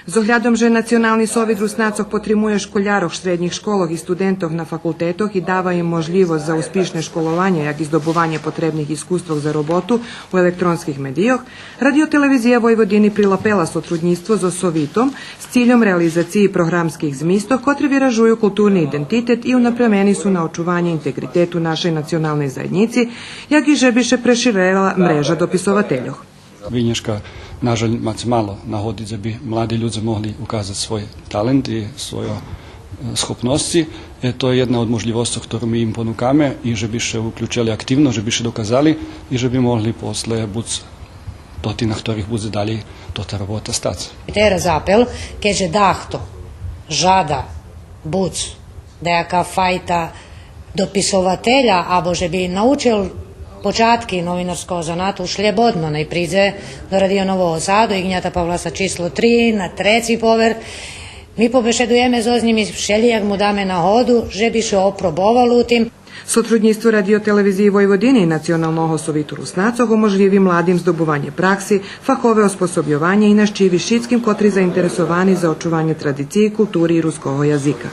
Z ohľadom, že Nacionalni совет Руснацов потребує школярок середніх школах і студентів на факультетах і дава їм можливість за успішне школування, як і здобування потрібних іскусств за роботу у електронських медіях, Радіотелевізія Vojvodini прилапела сотрудництво з Совітом з цілем реалізації програмських змістів, котрі виражують культурний ідентитет і унапрямені su na očuvanje integritetu našej nacionalnej zajednici, jak i že bi se preširela mreža dopisovateljov. Vinješka, nažalj, malo nahoditi, da bi mladi ljudi mogli ukazati svoj talent i svoje schopnosti. To je jedna od možljivosti, ktorú mi im ponúkame i že by se uključili aktivno, že by se dokazali i že bi mogli posle buď toti, na ktorých bude dalje tota robota stati. Teraz apel, keďže dáhto žada buď nejaká fajta dopisovatelja, abo že bi naučil počatki novinarskого zanatu šljebodno naj priđe do Radio Novого Саду, Ignjata Pavlasa číslo 3 na 3. povrch. Mi pobešedujeme z njimi všelijak mu dame na hodu, že bi se oprobovalo u tim. Сотрудництво Радиотелевизии Vojvodine и Националного совету Руснацов уможливі младим здобування праksi, фахове осposobljovanje i naščivi šitskim kotri zainteresovani za očuvanje tradicije, kulturi i ruskого jazika.